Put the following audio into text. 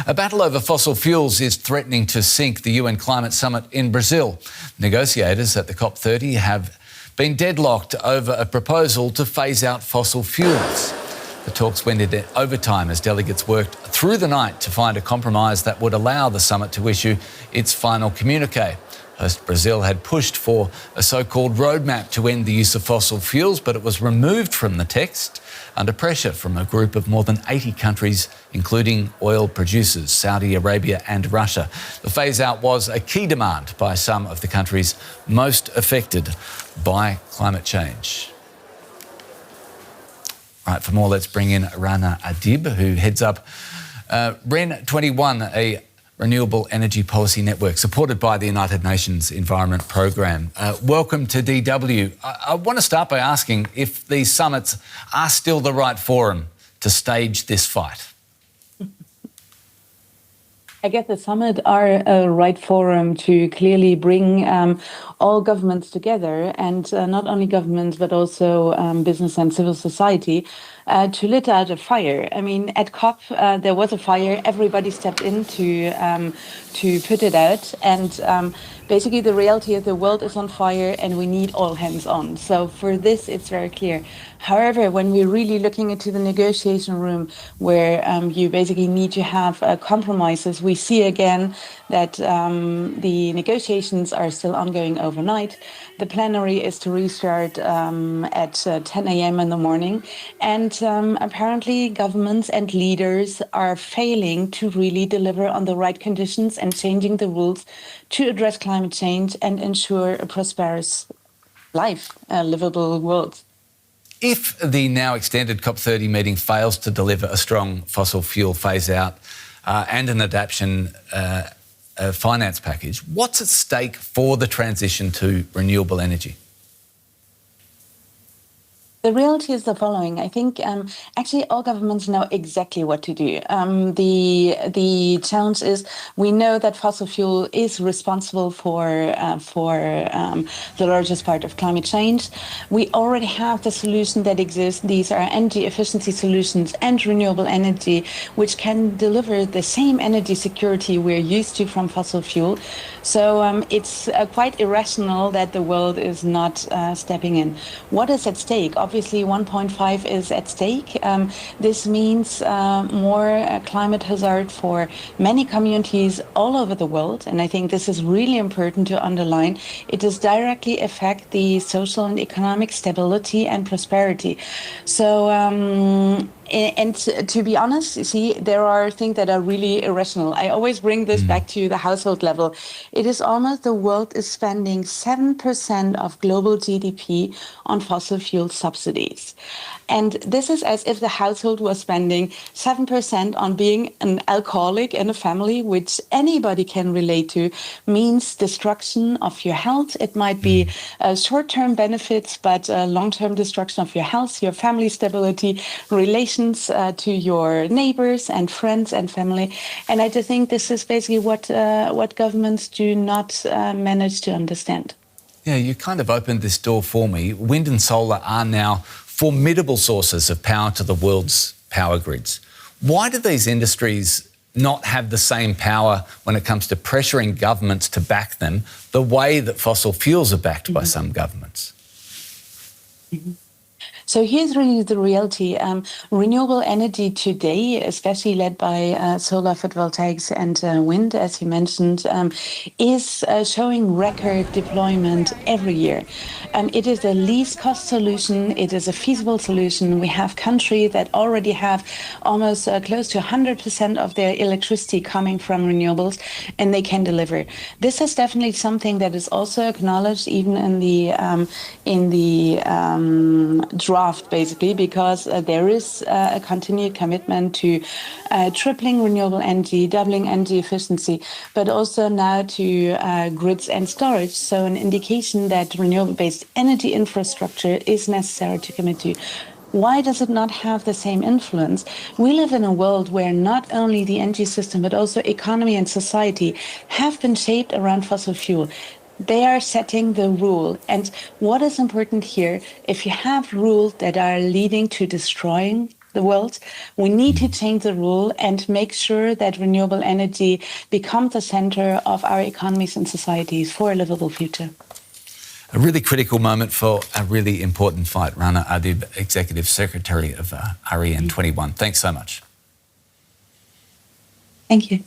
A battle over fossil fuels is threatening to sink the UN climate summit in Brazil. Negotiators at the COP30 have been deadlocked over a proposal to phase out fossil fuels. The talks went into overtime as delegates worked through the night to find a compromise that would allow the summit to issue its final communique. Host Brazil had pushed for a so-called roadmap to end the use of fossil fuels, but it was removed from the text under pressure from a group of more than 80 countries, including oil producers, Saudi Arabia and Russia. The phase-out was a key demand by some of the countries most affected by climate change. Right, for more, let's bring in Rana Adib, who heads up REN21, a renewable energy policy network supported by the United Nations Environment Programme. Welcome to DW. I want to start by asking if these summits are still the right forum to stage this fight. I guess the summit are a right forum to clearly bring all governments together, and not only governments but also business and civil society to lit out a fire. I mean, at COP there was a fire. Everybody stepped in to put it out, and basically the reality is the world is on fire and we need all hands on. So for this, it's very clear. However, when we're really looking into the negotiation room where you basically need to have compromises, we see again that the negotiations are still ongoing overnight. The plenary is to restart at 10 a.m. in the morning. And apparently governments and leaders are failing to really deliver on the right conditions and changing the rules to address climate change and ensure a prosperous life, a livable world. If the now extended COP30 meeting fails to deliver a strong fossil fuel phase-out and an adaptation finance package, what's at stake for the transition to renewable energy? The reality is the following. I think actually all governments know exactly what to do. The challenge is we know that fossil fuel is responsible for the largest part of climate change. We already have the solution that exists. These are energy efficiency solutions and renewable energy, which can deliver the same energy security we're used to from fossil fuel. So it's quite irrational that the world is not stepping in. What is at stake? Obviously, 1.5 is at stake. This means more climate hazard for many communities all over the world. And I think this is really important to underline. It does directly affect the social and economic stability and prosperity. So, and to be honest, you see, there are things that are really irrational. I always bring this back to the household level. It is almost the world is spending 7% of global GDP on fossil fuel subsidies. And this is as if the household was spending 7% on being an alcoholic in a family, which anybody can relate to, means destruction of your health. It might be short-term benefits, but long-term destruction of your health, your family stability, relations to your neighbors and friends and family. And I just think this is basically what governments do not manage to understand. Yeah, you kind of opened this door for me. Wind and solar are now formidable sources of power to the world's power grids. Why do these industries not have the same power when it comes to pressuring governments to back them the way that fossil fuels are backed by some governments? So here's really the reality. Renewable energy today, especially led by solar photovoltaics and wind, as you mentioned, is showing record deployment every year. It is the least cost solution. It is a feasible solution. We have countries that already have almost close to 100% of their electricity coming from renewables, and they can deliver. This is definitely something that is also acknowledged even in the draft, basically, because there is a continued commitment to tripling renewable energy, doubling energy efficiency, but also now to grids and storage. So an indication that renewable-based energy infrastructure is necessary to commit to. Why does it not have the same influence? We live in a world where not only the energy system, but also economy and society have been shaped around fossil fuel. They are setting the rule. And what is important here, if you have rules that are leading to destroying the world. We need to change the rule and make sure that renewable energy becomes the center of our economies and societies for a livable future. A really critical moment for a really important fight. Rana Adib, Executive Secretary of REN21. Thanks so much. Thank you.